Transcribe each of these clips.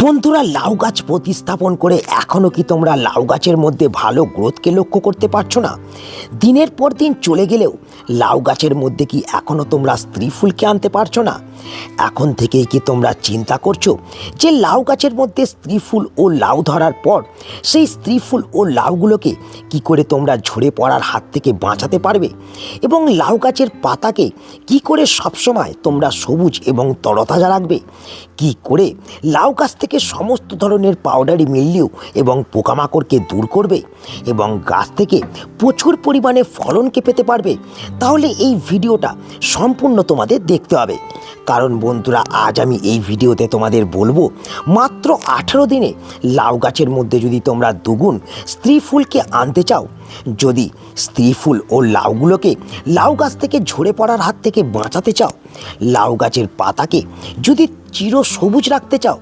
বন্ধুরা, লাউ গাছ প্রতিস্থাপন করে এখনও কি তোমরা লাউ গাছের মধ্যে ভালো গ্রোথকে লক্ষ্য করতে পারছো না? দিনের পর দিন চলে গেলেও লাউ গাছের মধ্যে কি এখনও তোমরা স্ত্রী ফুলকে আনতে পারছো না? এখন থেকেই কি তোমরা চিন্তা করছো যে লাউ গাছের মধ্যে স্ত্রী ফুল ও লাউ ধরার পর সেই স্ত্রী ফুল ও লাউগুলোকে কি করে তোমরা ঝরে পড়ার হাত থেকে বাঁচাতে পারবে, এবং লাউ গাছের পাতাকে কি করে সবসময় তোমরা সবুজ এবং তরতাজা রাখবে? কি করে লাউ গাছ থেকে সমস্ত ধরনের পাউডারি মিললিউ এবং পোকামাকড়কে দূর করবে এবং গাছ থেকে প্রচুর পরিমাণে ফলনকে পেতে পারবে? তাহলে এই ভিডিওটা সম্পূর্ণ তোমাদের দেখতে হবে। কারণ বন্ধুরা, আজ আমি এই ভিডিওতে তোমাদের বলবো মাত্র 18 দিনে লাউ গাছের মধ্যে যদি তোমরা দুগুণ স্ত্রী ফুলকে আনতে চাও, যদি স্ত্রী ফুল ও লাউগুলোকে লাউ গাছ থেকে ঝরে পড়ার হাত থেকে বাঁচাতে চাও, লাউ গাছের পাতাকে যদি চির সবুজ রাখতে চাও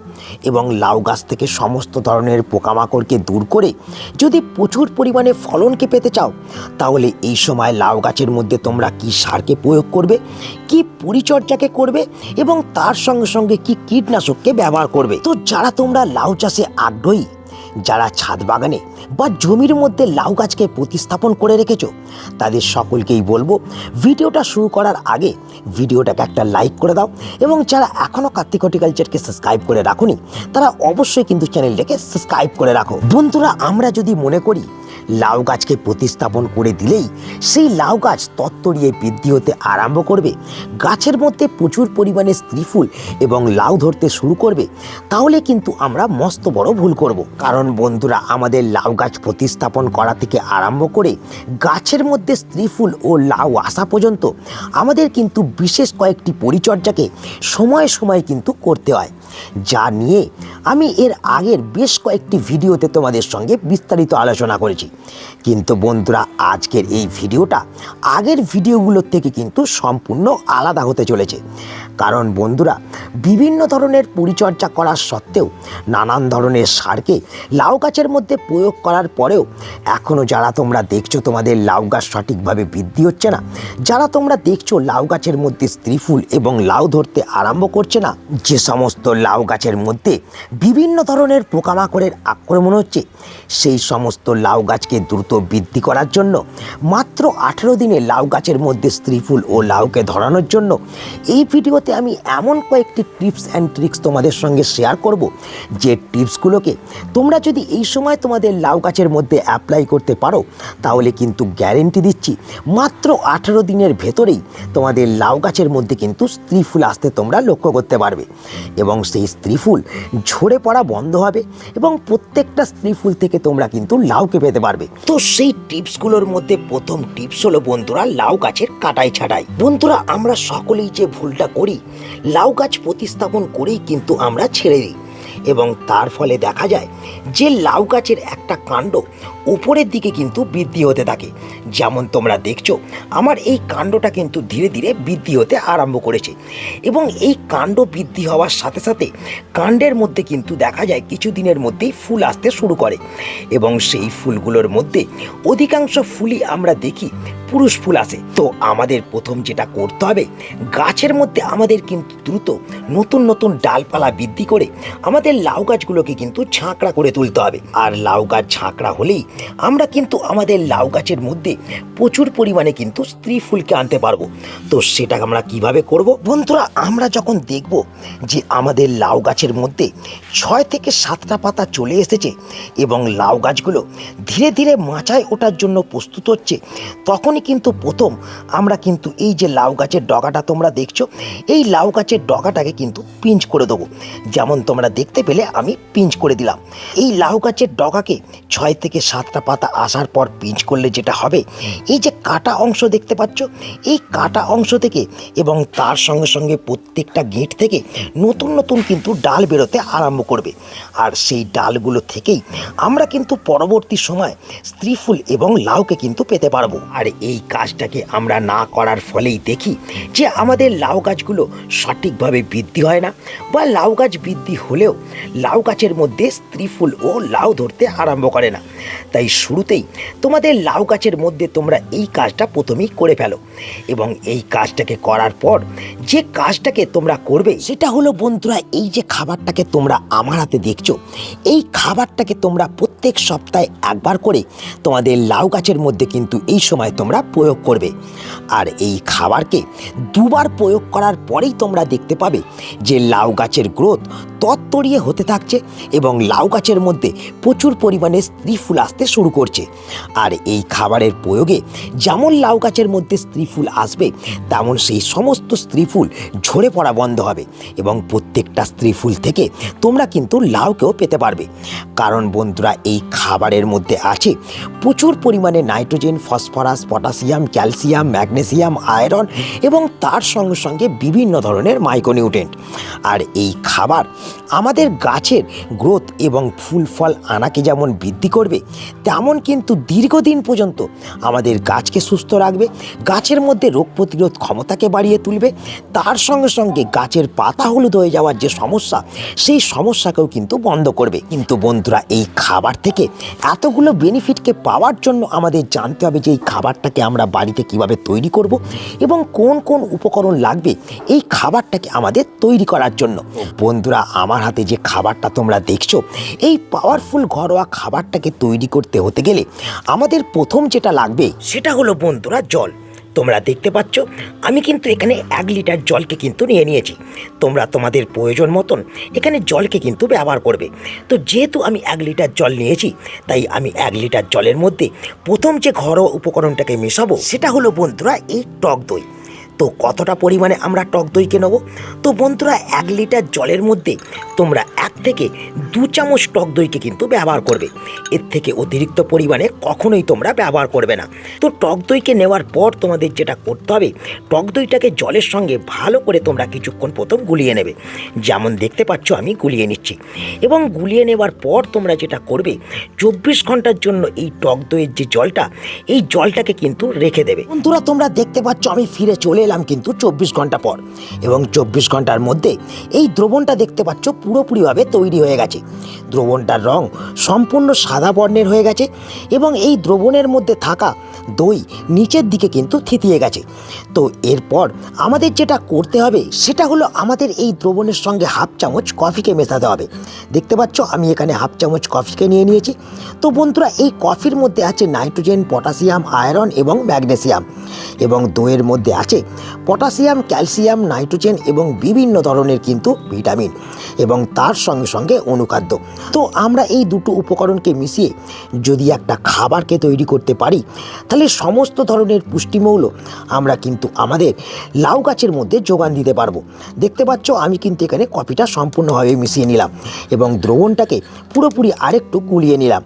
এবং লাউ গাছ থেকে সমস্ত ধরনের পোকামাকড়কে দূর করে যদি প্রচুর পরিমাণে ফলনকে পেতে চাও, তাহলে এই সময় লাউ গাছের মধ্যে তোমরা কি সারকে প্রয়োগ করবে, কি পরিচর্যাকে করবে এবং তার সঙ্গে সঙ্গে কি কীটনাশককে ব্যবহার করবে। তো যারা তোমরা লাউ চাষে আগ্রহী, যারা ছাদ বাগানে বা জমির মধ্যে লাউ গাছকে প্রতিস্থাপন করে রেখেছো, তাদের সকলকেই বলবো ভিডিওটা শুরু করার আগে ভিডিওটাকে একটা লাইক করে দাও, এবং যারা এখনও কার্তিক হর্টিকালচারকে সাবস্ক্রাইব করে রাখোনি তারা অবশ্যই কিন্তু চ্যানেলটাকে সাবস্ক্রাইব করে রাখো। বন্ধুরা, আমরা যদি মনে করি লাউ গাছকে প্রতিস্থাপন করে দিলেই সেই লাউ গাছ তত্তরিয়ে বৃদ্ধি হতে আরম্ভ করবে, গাছের মধ্যে প্রচুর পরিমাণে স্ত্রী ফুল এবং লাউ ধরতে শুরু করবে, তাহলে কিন্তু আমরা মস্ত বড় ভুল করব। কারণ বন্ধুরা, আমাদের লাউ গাছ প্রতিস্থাপন করা থেকে আরম্ভ করে গাছের মধ্যে স্ত্রী ফুল ও লাউ আসা পর্যন্ত আমাদের কিন্তু বিশেষ কয়েকটি পরিচর্যাকে সময়ে সময়ে কিন্তু করতে হয়, যা নিয়ে আমি এর আগের বেশ কয়েকটি ভিডিওতে তোমাদের সঙ্গে বিস্তারিত আলোচনা করেছি। কিন্তু বন্ধুরা, আজকের এই ভিডিওটা আগের ভিডিওগুলোর থেকে কিন্তু সম্পূর্ণ আলাদা হতে চলেছে। কারণ বন্ধুরা, বিভিন্ন ধরনের পরিচর্যা করার সত্ত্বেও, নানান ধরনের সারকে লাউ গাছের মধ্যে প্রয়োগ করার পরেও এখনও যারা তোমরা দেখছো তোমাদের লাউ গাছ সঠিকভাবে বৃদ্ধি হচ্ছে না, যারা তোমরা দেখছো লাউ গাছের মধ্যে স্ত্রী ফুল এবং লাউ ধরতে আরম্ভ করছে না, যে সমস্ত লাউ গাছের মধ্যে বিভিন্ন ধরনের পোকামাকড়ের আক্রমণ হচ্ছে, সেই সমস্ত লাউ গাছকে দ্রুত বৃদ্ধি করার জন্য মাত্র 18 দিনে লাউ গাছের মধ্যে স্ত্রী ফুল ও লাউকে ধরানোর জন্য এই ভিডিওতে আমি এমন কয়েকটি টিপস অ্যান্ড ট্রিক্স তোমাদের সঙ্গে শেয়ার করব, যে টিপসগুলোকে তোমরা যদি এই সময় তোমাদের লাউ গাছের মধ্যে অ্যাপ্লাই করতে পারো, তাহলে কিন্তু গ্যারেন্টি দিচ্ছি মাত্র 18 দিনের ভেতরেই তোমাদের লাউ গাছের মধ্যে কিন্তু স্ত্রী ফুল আসতে তোমরা লক্ষ্য করতে পারবে, এবং সেই স্ত্রী ফুল ঝরে পড়া বন্ধ হবে এবং প্রত্যেকটা স্ত্রী ফুল থেকে তোমরা কিন্তু লাউকে পেতে পারবে। তো সেই টিপসগুলোর মধ্যে প্রথম টিপস হলো বন্ধুরা, লাউ গাছের কাটাই ছাঁটাই। বন্ধুরা, আমরা সকলেই যে ভুলটা করি, লাউ গাছ প্রতিস্থাপন করেই কিন্তু আমরা ছেড়ে দিই, এবং তার ফলে দেখা যায় যে লাউ গাছের একটা কাণ্ড উপরের দিকে কিন্তু বৃদ্ধি হতে থাকে। যেমন তোমরা দেখছো আমার এই কাণ্ডটা কিন্তু ধীরে ধীরে বৃদ্ধি হতে আরম্ভ করেছে, এবং এই কাণ্ড বৃদ্ধি হওয়ার সাথে সাথে কাণ্ডের মধ্যে কিন্তু দেখা যায় কিছু দিনের মধ্যেই ফুল আসতে শুরু করে, এবং সেই ফুলগুলোর মধ্যে অধিকাংশ ফুলই আমরা দেখি পুরুষ ফুল আসে। তো আমাদের প্রথম যেটা করতে হবে, গাছের মধ্যে আমাদের কিন্তু দ্রুত নতুন নতুন ডালপালা বৃদ্ধি করে আমাদের লাউ গাছগুলোকে কিন্তু ঝাঁকড়া করে তুলতে হবে। আর লাউ গাছ ঝাঁকড়া হলেই আমরা কিন্তু আমাদের লাউ গাছের মধ্যে প্রচুর পরিমাণে কিন্তু স্ত্রী ফুলকে আনতে পারবো। তো সেটা আমরা কিভাবে করব? বন্ধুরা, আমরা যখন দেখব যে আমাদের লাউ গাছের মধ্যে 6 থেকে 7টা পাতা চলে এসেছে এবং লাউ গাছগুলো ধীরে ধীরে মাচায় ওঠার জন্য প্রস্তুত হচ্ছে, তখনই কিন্তু প্রথম আমরা কিন্তু এই যে লাউ গাছের ডগাটা তোমরা দেখছো, এই লাউ গাছের ডগাটাকে কিন্তু পিঞ্চ করে দেবো। যেমন তোমরা দেখতে পেলে আমি পিঞ্চ করে দিলাম। এই লাউ গাছের ডগাকে 6 থেকে 7টা পাতা আসার পর পিঞ্চ করলে যেটা হবে, এই যে কাটা অংশ দেখতে পাচ্ছ, এই কাটা অংশ থেকে এবং তার সঙ্গে সঙ্গে প্রত্যেকটা গেট থেকে নতুন নতুন কিন্তু ডাল বেরোতে আরম্ভ করবে, আর সেই ডালগুলো থেকেই আমরা কিন্তু পরবর্তী সময় স্ত্রী ফুল এবং লাউকে কিন্তু পেতে পারবো। আর এই এই কাজটাকে আমরা না করার ফলেই দেখি যে আমাদের লাউ গাছগুলো সঠিকভাবে বৃদ্ধি হয় না, বা লাউ গাছ বৃদ্ধি হলেও লাউ গাছের মধ্যে স্ত্রী ফুল ও লাউ ধরতে আরম্ভ করে না। তাই শুরুতেই তোমাদের লাউ গাছের মধ্যে তোমরা এই কাজটা প্রথমেই করে ফেলো, এবং এই কাজটাকে করার পর যে কাজটাকে তোমরা করবে সেটা হলো বন্ধুরা, এই যে খাবারটাকে তোমরা আমার হাতে দেখছো, এই খাবারটাকে তোমরা প্রত্যেক সপ্তাহে একবার করে তোমাদের লাউ গাছের মধ্যে কিন্তু এই সময় তোমরা প্রয়োগ করবে। আর এই খাবারকে দুবার প্রয়োগ করার পরেই তোমরা দেখতে পাবে যে লাউ গাছের গ্রোথ তত্তরিয়ে হতে থাকছে এবং লাউ গাছের মধ্যে প্রচুর পরিমাণে স্ত্রী ফুল আসতে শুরু করছে। আর এই খাবারের প্রয়োগে যেমন লাউ গাছের মধ্যে স্ত্রী ফুল আসবে, তেমন সেই সমস্ত স্ত্রী ফুল ঝরে পড়া বন্ধ হবে এবং প্রত্যেকটা স্ত্রী ফুল থেকে তোমরা কিন্তু লাউকেও পেতে পারবে। কারণ বন্ধুরা, এই খাবারের মধ্যে আছে প্রচুর পরিমাণে nitrogen, phosphorus, potassium, calcium, magnesium, iron এবং তার সঙ্গে সঙ্গে বিভিন্ন ধরনের মাইক্রোনিউট্রিয়েন্ট। আর এই খাবার আমাদের গাছের গ্রোথ এবং ফুল ফল আনাকে যেমন বৃদ্ধি করবে, তেমন কিন্তু দীর্ঘদিন পর্যন্ত আমাদের গাছকে সুস্থ রাখবে, গাছের মধ্যে রোগ প্রতিরোধ ক্ষমতাকে বাড়িয়ে তুলবে। তার সঙ্গে সঙ্গে গাছের পাতা হলুদ হয়ে যাওয়ার যে সমস্যা, সেই সমস্যাকেও কিন্তু বন্ধ করবে। কিন্তু বন্ধুরা, এই খাবার থেকে এতগুলো বেনিফিটকে পাওয়ার জন্য আমাদের জানতে হবে যে এই খাবারটাকে আমরা বাড়িতে কিভাবে তৈরি করব এবং কোন কোন উপকরণ লাগবে এই খাবারটাকে আমাদের তৈরি করার জন্য। বন্ধুরা, আমার হাতে যে খাবারটা তোমরা দেখছো, এই পাওয়ারফুল ঘরোয়া খাবারটাকে তৈরি করতে হতে গেলে আমাদের প্রথম যেটা লাগবে সেটা হলো বন্ধুরা জল। তোমরা দেখতে পাচ্ছ আমি কিন্তু এখানে 1 লিটার জলকে কিন্তু নিয়ে নিয়েছি। তোমরা তোমাদের প্রয়োজন মতন এখানে জলকে কিন্তু ব্যবহার করবে। তো যেহেতু আমি 1 লিটার জল নিয়েছি, তাই আমি 1 লিটার জলের মধ্যে প্রথম যে ঘরোয়া উপকরণটাকে মেশাবো সেটা হলো বন্ধুরা এই টক দই। তো কতটা পরিমাণে আমরা টক দইকে নেব? তো বন্ধুরা, 1 লিটার জলের মধ্যে তোমরা 1 থেকে 2 চামচ টক দইকে কিন্তু ব্যবহার করবে। এর থেকে অতিরিক্ত পরিমাণে কখনোই তোমরা ব্যবহার করবে না। তো টক দইকে নেওয়ার পর তোমাদের যেটা করতে হবে, টক দইটাকে জলের সঙ্গে ভালো করে তোমরা কিছুক্ষণ প্রথম গুলিয়ে নেবে। যেমন দেখতে পাচ্ছ আমি গুলিয়ে নিচ্ছি, এবং গুলিয়ে নেওয়ার পর তোমরা যেটা করবে, 24 ঘন্টার জন্য এই টক দইয়ের যে জলটা, এই জলটাকে কিন্তু রেখে দেবে। বন্ধুরা, তোমরা দেখতে পাচ্ছ আমি ফিরে চলে এলাম কিন্তু 24 ঘন্টা পর, এবং 24 ঘন্টার মধ্যে এই দ্রবণটা দেখতে পাচ্ছ পুরোপুরিভাবে তৈরি হয়ে গেছে। দ্রবণটার রং সম্পূর্ণ সাদা বর্ণের হয়ে গেছে এবং এই দ্রবণের মধ্যে থাকা দই নিচের দিকে কিন্তু থিতিয়ে গেছে। তো এরপর আমাদের যেটা করতে হবে সেটা হলো আমাদের এই দ্রবণের সঙ্গে 1/2 চামচ কফিকে মেশাতে হবে। দেখতে পাচ্ছ আমি এখানে 1/2 চামচ কফিকে নিয়ে নিয়েছি। তো বন্ধুরা, এই কফির মধ্যে আছে নাইট্রোজেন, পটাশিয়াম, আয়রন এবং ম্যাগনেসিয়াম, এবং দইয়ের মধ্যে আছে পটাশিয়াম, ক্যালসিয়াম, নাইট্রোজেন এবং বিভিন্ন ধরনের কিন্তু ভিটামিন এবং তার সঙ্গে সঙ্গে অনুখাদ্য। তো আমরা এই দুটো উপকরণকে মিশিয়ে যদি একটা খাবারকে তৈরি করতে পারি, তাহলে সমস্ত ধরনের পুষ্টিমৌল আমরা কিন্তু আমাদের লাউ গাছের মধ্যে যোগান দিতে পারবো। দেখতে পাচ্ছ আমি কিন্তু এখানে কফিটা সম্পূর্ণভাবে মিশিয়ে নিলাম এবং দ্রবণটাকে পুরোপুরি আরেকটু গুলিয়ে নিলাম।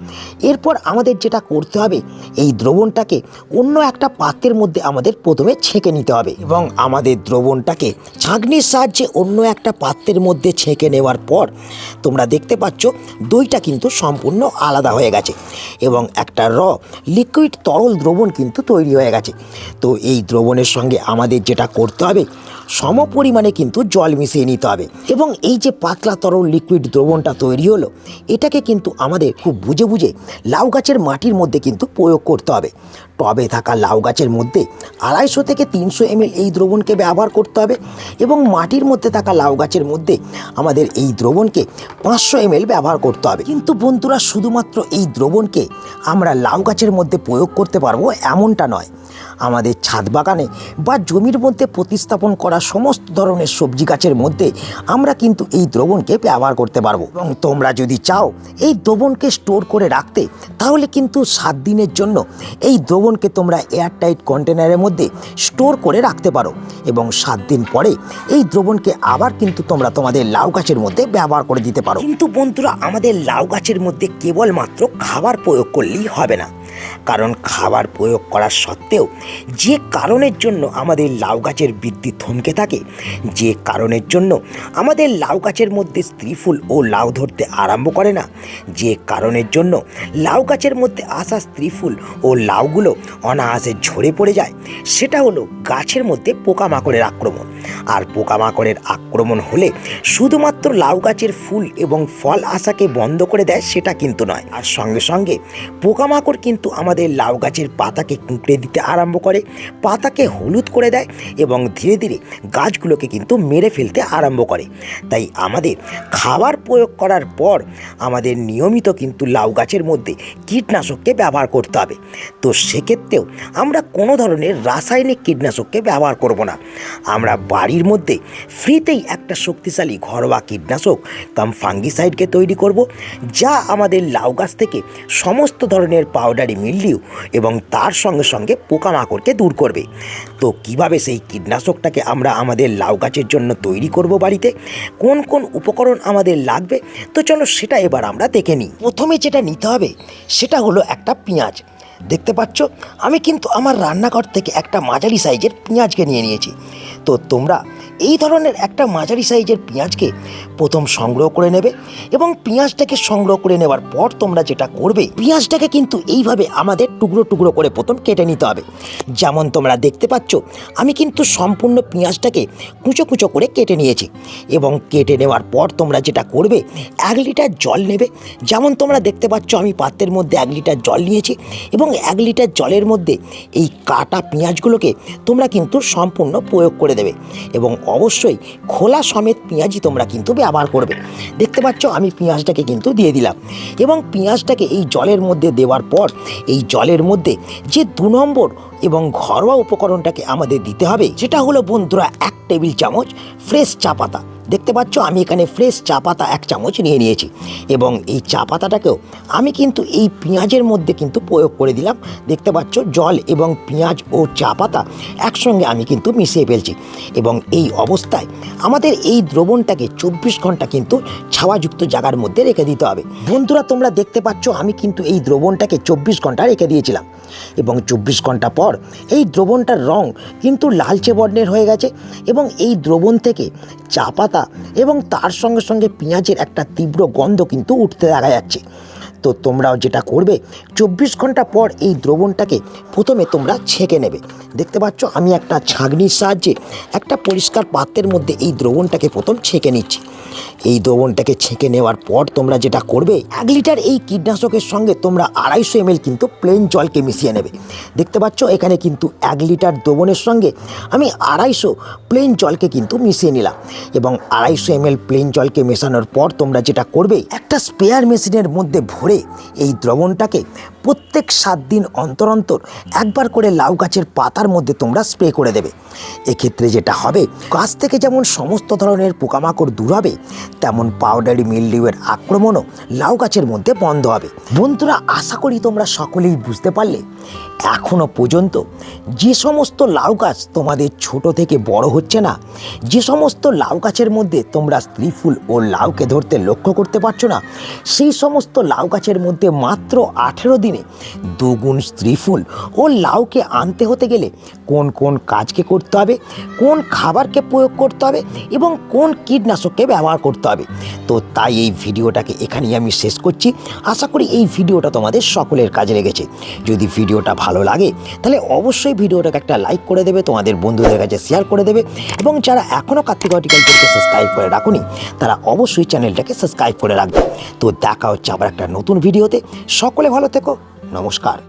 এরপর আমাদের যেটা করতে হবে, এই দ্রবণটাকে অন্য একটা পাত্রের মধ্যে আমাদের প্রথমে ছেঁকে নিতে হবে, এবং আমাদের দ্রবণটাকে ছাঁকনির সাহায্যে অন্য একটা পাত্রের মধ্যে ছেঁকে নেওয়ার পর তোমরা দেখতে পাচ্ছ দইটা কিন্তু সম্পূর্ণ আলাদা হয়ে গেছে এবং একটা লিকুইড তরল দ্রবণ কিন্তু তৈরি হয়ে গেছে। তো এই দ্রবণের সঙ্গে আমাদের যেটা করতে হবে, সম পরিমাণে কিন্তু জল মিশিয়ে নিতে হবে, এবং এই যে পাতলা তরল লিকুইড দ্রবণটা তৈরি হলো, এটাকে কিন্তু আমাদের খুব বুঝে বুঝে লাউ গাছের মাটির মধ্যে কিন্তু প্রয়োগ করতে হবে। টবে থাকা লাউ গাছের মধ্যে 250 থেকে 300 ml এই দ্রবণকে ব্যবহার করতে হবে, এবং মাটির মধ্যে থাকা লাউ গাছের মধ্যে আমাদের এই দ্রবণকে 500 ml ব্যবহার করতে হবে। কিন্তু বন্ধুরা, শুধুমাত্র এই দ্রবণকে আমরা লাউ গাছের মধ্যে প্রয়োগ করতে পারবো এমনটা নয়। আমাদের ছাদ বাগানে বা জমির মধ্যে প্রতিস্থাপন করা সমস্ত ধরনের সবজি গাছের মধ্যে আমরা কিন্তু এই দ্রবণকে ব্যবহার করতে পারবো। এবং তোমরা যদি চাও এই দ্রবণকে স্টোর করে রাখতে, তাহলে কিন্তু 7 দিনের জন্য এই দ্রবণকে তোমরা এয়ারটাইট কন্টেনারের মধ্যে স্টোর করে রাখতে পারো, এবং 7 দিন পরে এই দ্রবণকে আবার কিন্তু তোমরা তোমাদের লাউ গাছের মধ্যে ব্যবহার করে দিতে পারো। কিন্তু বন্ধুরা, আমাদের লাউ গাছের মধ্যে কেবলমাত্র খাবার প্রয়োগ করলেই হবে না, কারণ খাবার প্রয়োগ করার সত্ত্বেও যে কারণের জন্য আমাদের লাউ গাছের বৃদ্ধি থমকে থাকে, যে কারণের জন্য আমাদের লাউ গাছের মধ্যে স্ত্রী ফুল ও লাউ ধরতে আরম্ভ করে না, যে কারণের জন্য লাউ গাছের মধ্যে আসা স্ত্রী ফুল ও লাউগুলো অনায়াসে ঝরে পড়ে যায়, সেটা হলো গাছের মধ্যে পোকামাকড়ের আক্রমণ। আর পোকামাকড়ের আক্রমণ হলে শুধুমাত্র লাউ গাছের ফুল এবং ফল আসাকে বন্ধ করে দেয় সেটা কিন্তু নয়, আর সঙ্গে সঙ্গে পোকামাকড় কিন্তু আমাদের লাউ গাছের পাতাকে কুঁকড়ে দিতে আরম্ভ করে, পাতাকে হলুদ করে দেয় এবং ধীরে ধীরে গাছগুলোকে কিন্তু মেরে ফেলতে আরম্ভ করে। তাই আমাদের খাবার প্রয়োগ করার পর আমাদের নিয়মিত কিন্তু লাউ গাছের মধ্যে কীটনাশককে ব্যবহার করতে হবে। তো সেক্ষেত্রেও আমরা কোনো ধরনের রাসায়নিক কীটনাশককে ব্যবহার করব না। আমরা বাড়ির মধ্যে ফ্রিতেই একটা শক্তিশালী ঘরোয়া কীটনাশক কাম ফাঙ্গিসাইডকে তৈরি করব, যা আমাদের লাউ গাছ থেকে সমস্ত ধরনের পাউডারি মিলডিউ এবং তার সঙ্গে সঙ্গে পোকামাকড়কে দূর করবে। তো কিভাবে সেই কীটনাশকটাকে আমরা আমাদের লাউ গাছের জন্য তৈরি করব বাড়িতে, কোন কোন উপকরণ আমাদের লাগবে, তো চলো সেটা এবার আমরা দেখে নিই। প্রথমে যেটা নিতে হবে সেটা হলো একটা পেঁয়াজ। দেখতে পাচ্ছ আমি কিন্তু আমার রান্নাঘর থেকে একটা মাঝারি সাইজের পেঁয়াজকে নিয়ে নিয়েছি। তো তোমরা এই ধরনের একটা মাঝারি সাইজের পেঁয়াজকে প্রথম সংগ্রহ করে নেবে এবং পেঁয়াজটাকে সংগ্রহ করে নেওয়ার পর তোমরা যেটা করবে, পেঁয়াজটাকে কিন্তু এইভাবে আমাদের টুকরো টুকরো করে প্রথম কেটে নিতে হবে। যেমন তোমরা দেখতে পাচ্ছ আমি কিন্তু সম্পূর্ণ পেঁয়াজটাকে কুচো কুচো করে কেটে নিয়েছি এবং কেটে নেওয়ার পর তোমরা যেটা করবে 1 লিটার জল নেবে। যেমন তোমরা দেখতে পাচ্ছ আমি পাত্রের মধ্যে 1 লিটার জল নিয়েছি এবং 1 লিটার জলের মধ্যে এই কাটা পেঁয়াজগুলোকে তোমরা কিন্তু সম্পূর্ণ প্রয়োগ করে দেবে এবং অবশ্যই খোলা সমেত পেঁয়াজই তোমরা কিন্তু ব্যবহার করবে। দেখতে পাচ্ছ আমি পেঁয়াজটাকে কিন্তু দিয়ে দিলাম এবং পেঁয়াজটাকে এই জলের মধ্যে দেওয়ার পর এই জলের মধ্যে যে 2 নম্বর এবং ঘরোয়া উপকরণটাকে আমাদের দিতে হবে সেটা হলো বন্ধুরা 1 টেবিল চামচ ফ্রেশ চা পাতা। দেখতে পাচ্ছ আমি এখানে ফ্রেশ চা পাতা 1 চামচ নিয়ে নিয়েছি এবং এই চা পাতাটাকেও আমি কিন্তু এই পেঁয়াজের মধ্যে কিন্তু প্রয়োগ করে দিলাম। দেখতে পাচ্ছ জল এবং পেঁয়াজ ও চা পাতা একসঙ্গে আমি কিন্তু মিশিয়ে ফেলছি এবং এই অবস্থায় আমাদের এই দ্রবণটাকে 24 ঘন্টা কিন্তু ছাওয়াযুক্ত জায়গার মধ্যে রেখে দিতে হবে। বন্ধুরা তোমরা দেখতে পাচ্ছ আমি কিন্তু এই দ্রবণটাকে 24 ঘন্টা রেখে দিয়েছিলাম এবং 24 ঘন্টা পর এই দ্রবণটার রং কিন্তু লালচে বর্ণের হয়ে গেছে এবং এই দ্রবণ থেকে চা পাতা এবং তার সঙ্গে সঙ্গে পেঁয়াজের একটা তীব্র গন্ধ কিন্তু উঠতে দেখা যাচ্ছে। তো তোমরাও যেটা করবে 24 ঘন্টা পর এই দ্রবণটাকে প্রথমে তোমরা ছেঁকে নেবে। দেখতে পাচ্ছ আমি একটা ছাঁকনির সাহায্যে একটা পরিষ্কার পাত্রের মধ্যে এই দ্রবণটাকে প্রথম ছেঁকে নিচ্ছি। এই দ্রবণটাকে ছেঁকে নেওয়ার পর তোমরা যেটা করবে 1 লিটার এই কীটনাশকের সঙ্গে তোমরা 250 ml কিন্তু প্লেন জলকে মিশিয়ে নেবে। দেখতে পাচ্ছ এখানে কিন্তু 1 লিটার দ্রবণের সঙ্গে আমি 250 প্লেন জলকে কিন্তু মিশিয়ে নিলাম এবং 250 ml প্লেন জলকে মেশানোর পর তোমরা যেটা করবে একটা স্প্রেয়ার মেশিনের মধ্যে ভরে এই দ্রবণটাকে প্রত্যেক 7 দিন অন্তর অন্তর একবার করে লাউ গাছের পাতার মধ্যে তোমরা স্প্রে করে দেবে। এক্ষেত্রে যেটা হবে গাছ থেকে যেমন সমস্ত ধরনের পোকামাকড় দূর হবে, তেমন পাউডারি মিলডিউয়ের আক্রমণও লাউ গাছের মধ্যে বন্ধ হবে। বন্ধুরা আশা করি তোমরা সকলেই বুঝতে পারলে এখনো পর্যন্ত যে সমস্ত লাউ গাছ তোমাদের ছোট থেকে বড় হচ্ছে না, যে সমস্ত লাউ গাছের মধ্যে তোমরা স্ত্রী ফুল ও লাউকে ধরতে লক্ষ্য করতে পারছো না, সেই সমস্ত লাউ গাছের মধ্যে মাত্র 18 দিনে 2 গুণ স্ত্রী ফুল ও লাউকে আনতে হতে গেলে কোন কোন কাজকে করতে হবে, কোন খাবারকে প্রয়োগ করতে হবে এবং কোন কীটনাশককে ব্যবহার করতে হবে। তো তাই এই ভিডিওটাকে এখানেই আমি শেষ করছি। আশা করি এই ভিডিওটা তোমাদের সকলের কাজে লেগেছে। যদি ভিডিওটা ভালো লাগে তাহলে অবশ্যই ভিডিওটাকে একটা লাইক করে দেবে, তোমাদের বন্ধুদের কাছে শেয়ার করে দেবে এবং যারা এখনও কার্তিক হর্টিকালচারকে সাবস্ক্রাইব করে রাখুনি তারা অবশ্যই চ্যানেলটাকে সাবস্ক্রাইব করে রাখবে। তো দেখা হচ্ছে আবার একটা নতুন ভিডিওতে। সকলে ভালো থেকো, নমস্কার।